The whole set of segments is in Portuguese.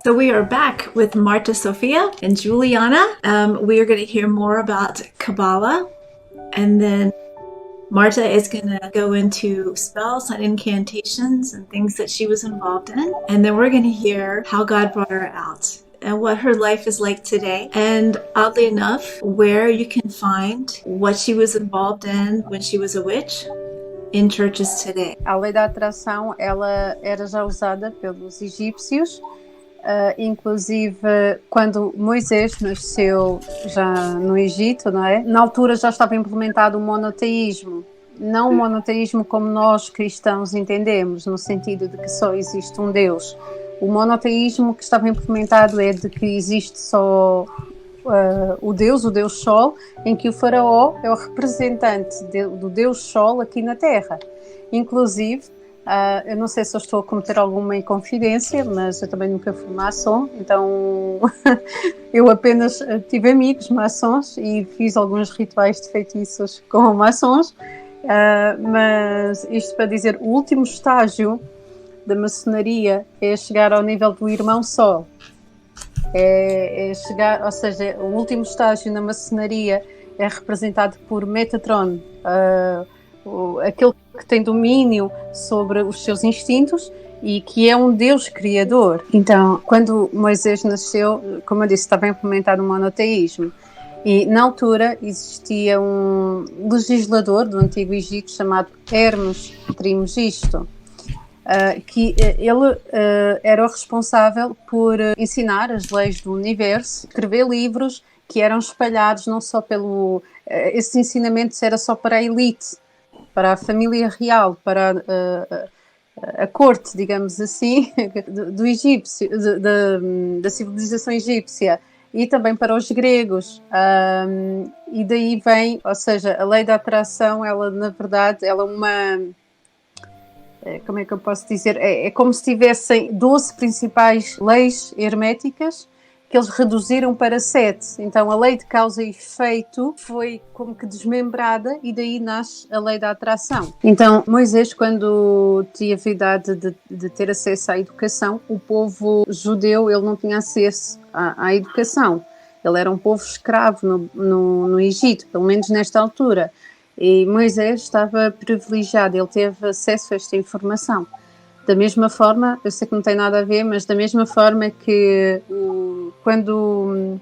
So we are back with Marta Sofia and Juliana. We are going to hear more about Kabbalah, and then Marta is going to go into spells and incantations and things that she was involved in. And then we're going to hear how God brought her out and what her life is like today. And oddly enough, where you can find what she was involved in when she was a witch in churches today. A lei da atração, ela era já usada pelos egípcios, inclusive quando Moisés nasceu já no Egito, não é? Na altura já estava implementado o monoteísmo, não o monoteísmo como nós cristãos entendemos, no sentido de que só existe um Deus. O monoteísmo que estava implementado é de que existe só o Deus Sol, em que o faraó é o representante do Deus Sol aqui na Terra. Inclusive, eu não sei se eu estou a cometer alguma inconfidência, mas eu também nunca fui maçom, então eu apenas tive amigos maçons e fiz alguns rituais de feitiços com maçons, mas isto para dizer, o último estágio da maçonaria é chegar ao nível do irmão só. É chegar, ou seja, o último estágio na maçonaria é representado por Metatron, aquele que tem domínio sobre os seus instintos e que é um Deus criador. Então, quando Moisés nasceu, como eu disse, estava implementado o monoteísmo. E na altura existia um legislador do Antigo Egito chamado Hermes Trismegisto, que ele era o responsável por ensinar as leis do universo, escrever livros que eram espalhados não só pelo... esses ensinamentos era só para a elite, para a família real, para a corte, digamos assim, do egípcio, da civilização egípcia, e também para os gregos. E daí vem, ou seja, a lei da atração, ela na verdade, ela é uma... como é que eu posso dizer? É como se tivessem 12 principais leis herméticas que eles reduziram para 7. Então a lei de causa e efeito foi como que desmembrada e daí nasce a lei da atração. Então Moisés, quando tinha a idade de ter acesso à educação, o povo judeu ele não tinha acesso à educação. Ele era um povo escravo no Egito, pelo menos nesta altura. E Moisés estava privilegiado, ele teve acesso a esta informação. Da mesma forma, eu sei que não tem nada a ver, mas da mesma forma que quando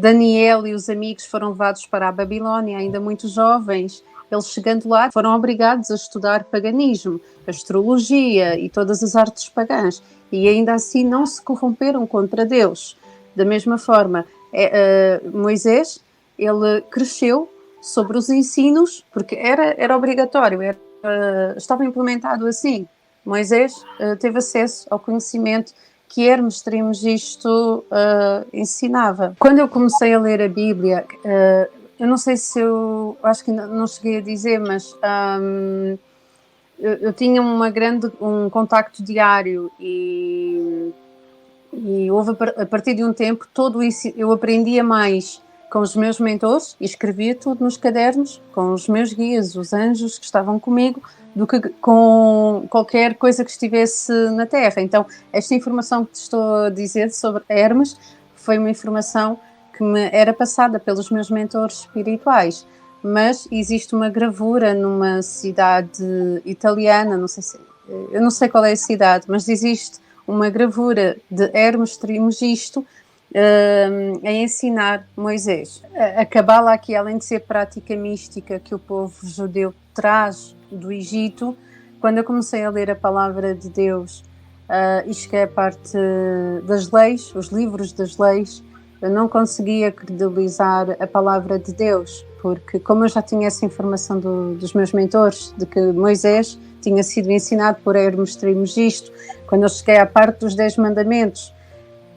Daniel e os amigos foram levados para a Babilónia, ainda muito jovens, eles chegando lá foram obrigados a estudar paganismo, astrologia e todas as artes pagãs, e ainda assim não se corromperam contra Deus. Da mesma forma, Moisés, ele cresceu sobre os ensinos, porque era obrigatório, estava implementado assim. Moisés teve acesso ao conhecimento que Hermes Trismegisto ensinava. Quando eu comecei a ler a Bíblia, eu não sei se acho que não cheguei a dizer, mas eu tinha um contacto diário e houve a partir de um tempo eu aprendia mais com os meus mentores e escrevia tudo nos cadernos, com os meus guias, os anjos que estavam comigo, do que com qualquer coisa que estivesse na Terra. Então, esta informação que te estou a dizer sobre Hermes foi uma informação que me era passada pelos meus mentores espirituais. Mas existe uma gravura numa cidade italiana, eu não sei qual é a cidade, mas existe uma gravura de Hermes Trismegisto a ensinar Moisés. A Cabala aqui, além de ser prática mística que o povo judeu traz do Egito, quando eu comecei a ler a palavra de Deus e cheguei à parte das leis, os livros das leis, eu não conseguia credibilizar a palavra de Deus, porque como eu já tinha essa informação dos meus mentores, de que Moisés tinha sido ensinado por Hermes Trismegisto, quando eu cheguei à parte dos 10 mandamentos,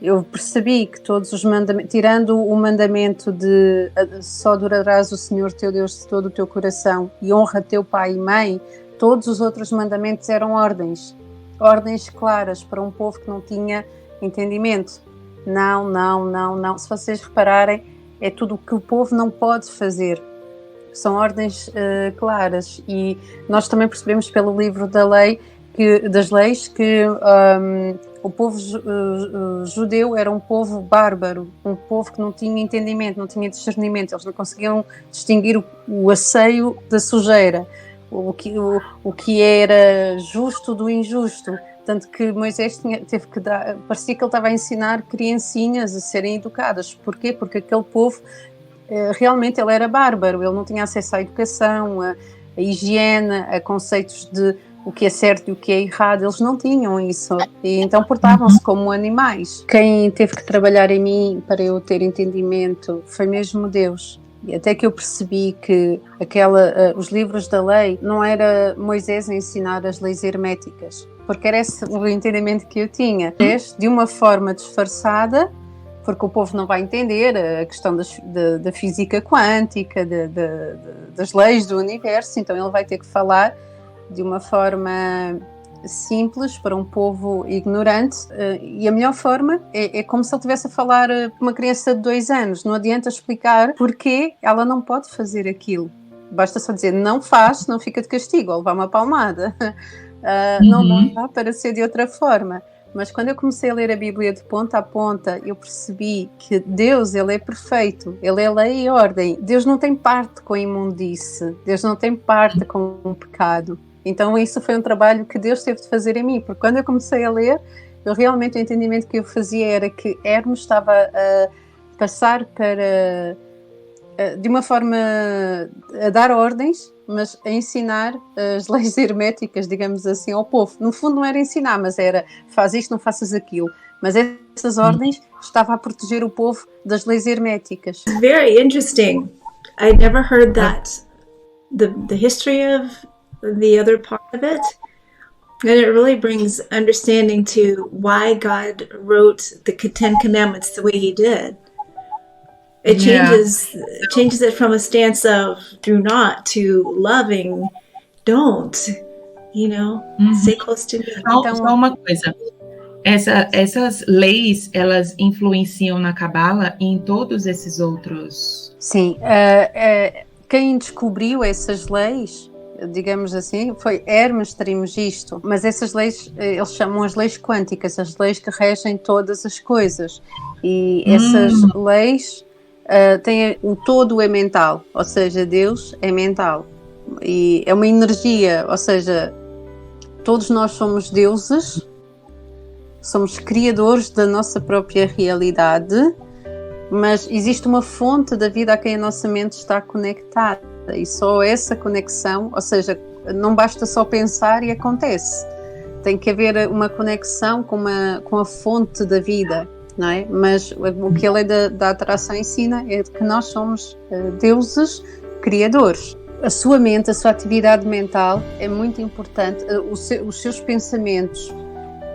eu percebi que todos os mandamentos, tirando o mandamento de só adorarás o Senhor teu Deus de todo o teu coração e honra teu pai e mãe, todos os outros mandamentos eram ordens claras para um povo que não tinha entendimento. Não. Se vocês repararem, é tudo o que o povo não pode fazer. São ordens claras. E nós também percebemos pelo livro das leis que O povo judeu era um povo bárbaro, um povo que não tinha entendimento, não tinha discernimento, eles não conseguiam distinguir o asseio da sujeira, o que era justo do injusto. Tanto que Moisés teve que dar, parecia que ele estava a ensinar criancinhas a serem educadas. Porquê? Porque aquele povo, realmente ele era bárbaro, ele não tinha acesso à educação, a higiene, a conceitos de o que é certo e o que é errado, eles não tinham isso, e então portavam-se como animais. Quem teve que trabalhar em mim para eu ter entendimento foi mesmo Deus. E até que eu percebi que os livros da lei não era Moisés a ensinar as leis herméticas, porque era esse o entendimento que eu tinha. De uma forma disfarçada, porque o povo não vai entender a questão da física quântica, das leis do universo, então ele vai ter que falar de uma forma simples para um povo ignorante, e a melhor forma é como se ele estivesse a falar para uma criança de 2 anos. Não adianta explicar porque ela não pode fazer aquilo, basta só dizer não faz, não fica de castigo ou levar uma palmada. Não dá para ser de outra forma. Mas quando eu comecei a ler a Bíblia de ponta a ponta, eu percebi que Deus, ele é perfeito, ele é lei e ordem. Deus não tem parte com a imundice, Deus não tem parte com o pecado. Então isso foi um trabalho que Deus teve de fazer em mim, porque quando eu comecei a ler, realmente o entendimento que eu fazia era que Hermes estava a passar para, de uma forma, a dar ordens, mas a ensinar as leis herméticas, digamos assim, ao povo. No fundo não era ensinar, mas era faz isto, não faças aquilo. Mas essas ordens estava a proteger o povo das leis herméticas. Very interesting. I never heard that. The history of the other part of it, and it really brings understanding to why God wrote the 10 Commandments the way he did. It changes it from a stance of do not to loving don't, stay close to me. Então, só uma coisa, essas leis, elas influenciam na Cabala e em todos esses outros? Sim, quem descobriu essas leis, digamos assim, foi Hermes Trismegisto, mas essas leis, eles chamam as leis quânticas, as leis que regem todas as coisas, e essas leis o todo é mental, ou seja, Deus é mental, e é uma energia, ou seja, todos nós somos deuses, somos criadores da nossa própria realidade, mas existe uma fonte da vida a quem a nossa mente está conectada, e só essa conexão, ou seja, não basta só pensar e acontece, tem que haver uma conexão com a fonte da vida, não é? Mas o que a lei da atração ensina é que nós somos deuses criadores. A sua mente, a sua atividade mental é muito importante, os seus pensamentos,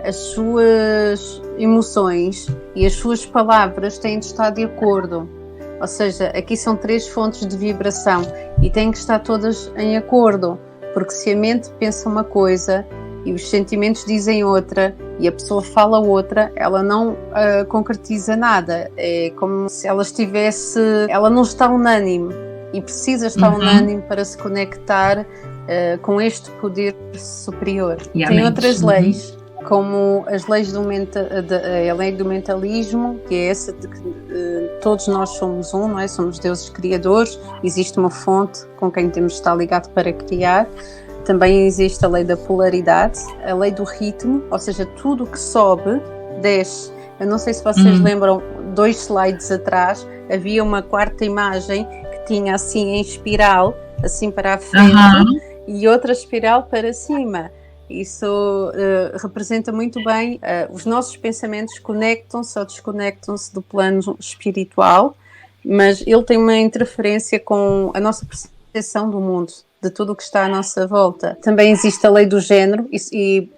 as suas emoções e as suas palavras têm de estar de acordo. Ou seja, aqui são 3 fontes de vibração e têm que estar todas em acordo, porque se a mente pensa uma coisa e os sentimentos dizem outra e a pessoa fala outra, ela não concretiza nada. É como se ela não está unânime e precisa estar unânime para se conectar com este poder superior. Tem outras leis, como as leis a lei do mentalismo, que é essa de que todos nós somos um, não é? Somos deuses criadores, existe uma fonte com quem temos de estar ligado para criar. Também existe a lei da polaridade, a lei do ritmo, ou seja, tudo o que sobe, desce. Eu não sei se vocês lembram, 2 slides atrás, havia uma 4ª imagem que tinha assim em espiral, assim para a frente, e outra espiral para cima. Isso representa muito bem os nossos pensamentos conectam-se ou desconectam-se do plano espiritual, mas ele tem uma interferência com a nossa percepção do mundo, de tudo o que está à nossa volta. Também existe a lei do género e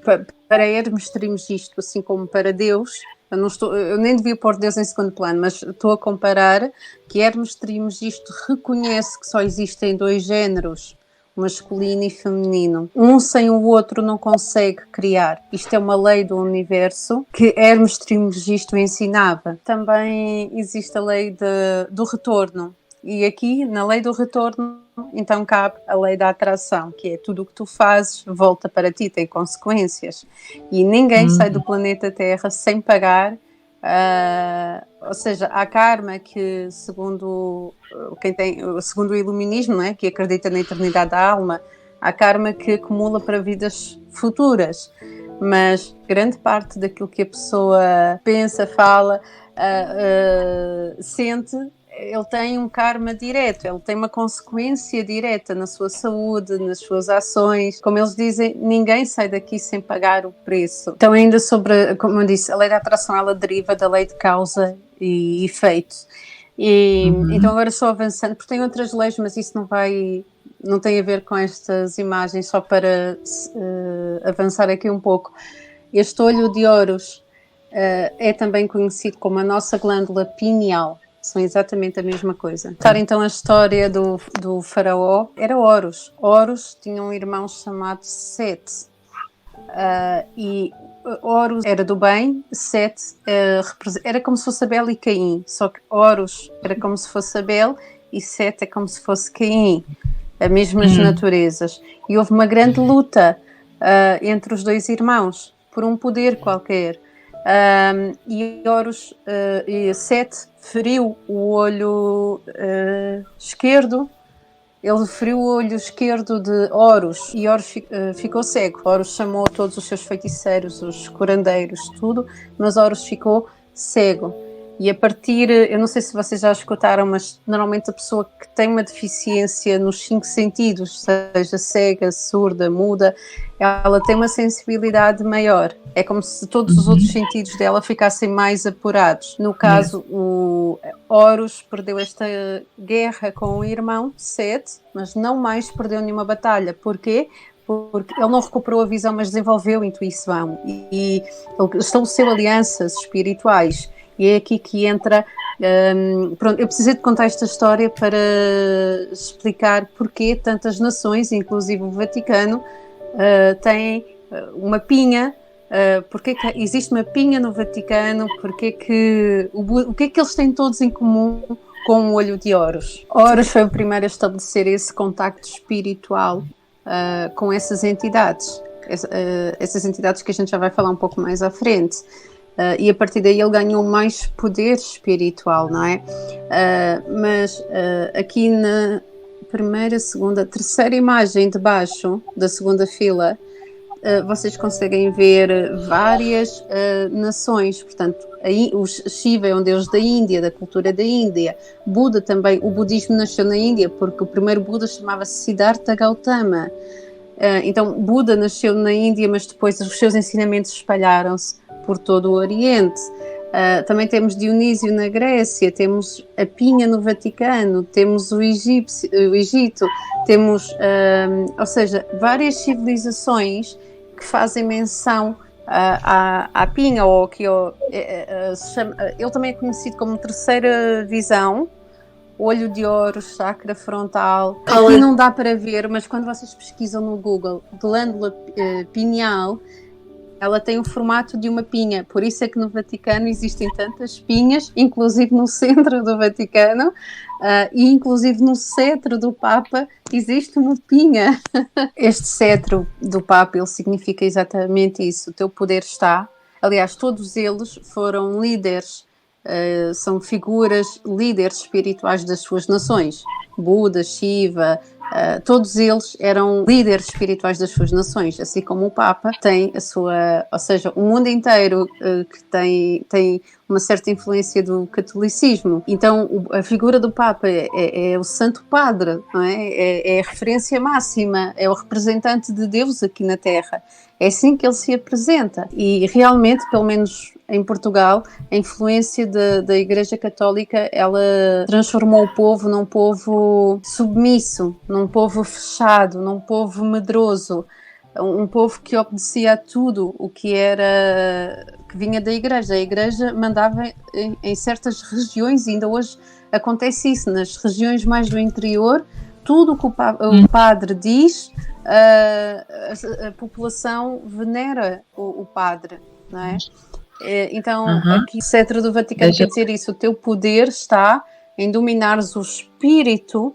para Hermes Trismegisto, assim como para Deus, eu nem devia pôr Deus em segundo plano, mas estou a comparar que Hermes Trismegisto reconhece que só existem 2 géneros, masculino e feminino. Um sem o outro não consegue criar. Isto é uma lei do universo que Hermes Trismegisto ensinava. Também existe a lei do retorno. E aqui, na lei do retorno, então cabe a lei da atração, que é tudo o que tu fazes volta para ti, tem consequências. E ninguém sai do planeta Terra sem pagar. Ou seja, há karma que, segundo o iluminismo, não é? Que acredita na eternidade da alma, há karma que acumula para vidas futuras. Mas grande parte daquilo que a pessoa pensa, fala, sente, ele tem um karma direto, ele tem uma consequência direta na sua saúde, nas suas ações. Como eles dizem, ninguém sai daqui sem pagar o preço. Então, ainda sobre, como eu disse, a lei da atração, ela deriva da lei de causa e efeito. Então, agora só avançando, porque tem outras leis, mas isso não tem a ver com estas imagens, só para avançar aqui um pouco. Este olho de Horus é também conhecido como a nossa glândula pineal. São exatamente a mesma coisa. Então a história do faraó era Horus. Horus tinha um irmão chamado Sete. E Horus era do bem, Sete era como se fosse Abel e Caim. Só que Horus era como se fosse Abel e Sete é como se fosse Caim. As mesmas naturezas. E houve uma grande luta entre os dois irmãos por um poder qualquer. E Horus e Sete feriu o olho esquerdo. Ele feriu o olho esquerdo de Horus e Horus ficou cego. Horus chamou todos os seus feiticeiros, os curandeiros, tudo, mas Horus ficou cego. E a partir, eu não sei se vocês já escutaram, mas normalmente a pessoa que tem uma deficiência nos 5 sentidos, seja cega, surda, muda, ela tem uma sensibilidade maior. É como se todos os outros sentidos dela ficassem mais apurados. No caso, o Horus perdeu esta guerra com o irmão, Sete, mas não mais perdeu nenhuma batalha. Porquê? Porque ele não recuperou a visão, mas desenvolveu a intuição. E ele estabeleceu alianças espirituais. E é aqui que entra... pronto, eu precisei de contar esta história para explicar porquê tantas nações, inclusive o Vaticano, têm uma pinha. Porque que existe uma pinha no Vaticano? O que é que eles têm todos em comum com o olho de Horus? Horus foi o primeiro a estabelecer esse contacto espiritual com essas entidades. Essas entidades que a gente já vai falar um pouco mais à frente. E a partir daí ele ganhou mais poder espiritual, não é? Mas aqui na primeira, segunda, terceira imagem de baixo, da segunda fila, vocês conseguem ver várias nações. Portanto, o Shiva é um deus da Índia, da cultura da Índia. Buda também, o budismo nasceu na Índia, porque o primeiro Buda chamava-se Siddhartha Gautama. Então, Buda nasceu na Índia, mas depois os seus ensinamentos espalharam-se por todo o Oriente. Também temos Dionísio na Grécia, temos a Pinha no Vaticano, temos o Egito, temos, ou seja, várias civilizações que fazem menção à Pinha, ou que ele também é conhecido como terceira visão, olho de Horus, chakra frontal. Aqui não dá para ver, mas quando vocês pesquisam no Google glândula pineal, ela tem o formato de uma pinha, por isso é que no Vaticano existem tantas pinhas, inclusive no centro do Vaticano, e inclusive no cetro do Papa existe uma pinha. Este cetro do Papa, ele significa exatamente isso, o teu poder está. Aliás, todos eles foram líderes, são figuras, líderes espirituais das suas nações. Buda, Shiva, todos eles eram líderes espirituais das suas nações, assim como o Papa tem a sua, ou seja, o mundo inteiro que tem uma certa influência do catolicismo. Então a figura do Papa é o Santo Padre, não é? É a referência máxima, é o representante de Deus aqui na Terra. É assim que ele se apresenta. E realmente, pelo menos em Portugal, a influência da Igreja Católica, ela transformou o povo num povo submisso, num povo fechado, num povo medroso, um povo que obedecia a tudo o que vinha da Igreja. A Igreja mandava em certas regiões, e ainda hoje acontece isso, nas regiões mais do interior, tudo o que o padre diz, a população venera o padre, não é? Então, aqui o cetro do Vaticano quer dizer isso, o teu poder está em dominares o espírito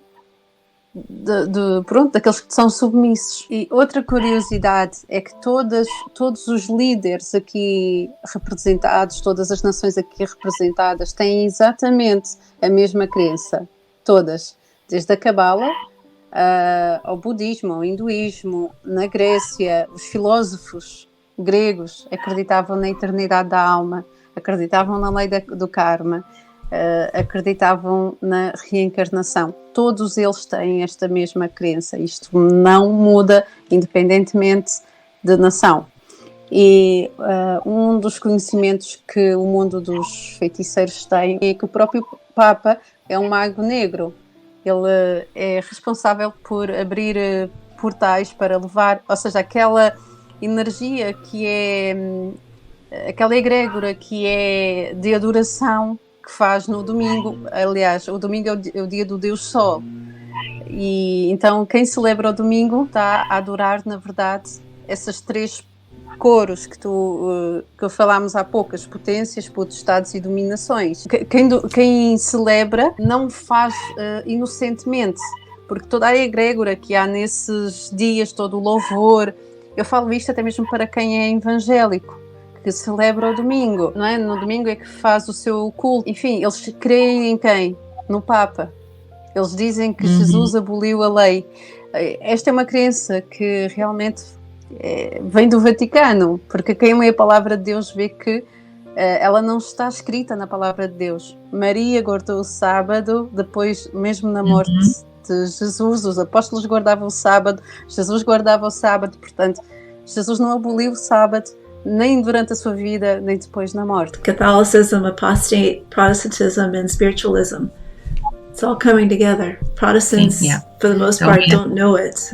daqueles que são submissos. E outra curiosidade é que todos os líderes aqui representados, todas as nações aqui representadas, têm exatamente a mesma crença. Todas. Desde a Cabala ao budismo, ao hinduísmo, na Grécia, os filósofos gregos acreditavam na eternidade da alma, acreditavam na lei do karma, acreditavam na reencarnação. Todos eles têm esta mesma crença. Isto não muda independentemente de nação. E um dos conhecimentos que o mundo dos feiticeiros tem é que o próprio Papa é um mago negro. Ele é responsável por abrir portais para levar, ou seja, aquela energia que é, aquela egrégora que é de adoração que faz no domingo. Aliás, o domingo é o dia do Deus Sol. E então quem celebra o domingo está a adorar, na verdade, essas três coros que falámos há pouco, as potências, potestades e dominações. Quem celebra não faz inocentemente, porque toda a egrégora que há nesses dias, todo o louvor, eu falo isto até mesmo para quem é evangélico, que celebra o domingo, não é? No domingo é que faz o seu culto. Enfim, eles creem em quem? No Papa. Eles dizem que Jesus aboliu a lei. Esta é uma crença que realmente vem do Vaticano, porque quem lê a palavra de Deus vê que ela não está escrita na palavra de Deus. Maria guardou o sábado, depois, mesmo na morte de Jesus, os apóstolos guardavam o sábado, Jesus guardava o sábado, portanto, Jesus não aboliu o sábado, nem durante a sua vida, nem depois na morte. Catholicism, apostate, Protestantism, and spiritualism. It's all coming together. Protestants, for the most part, don't know it.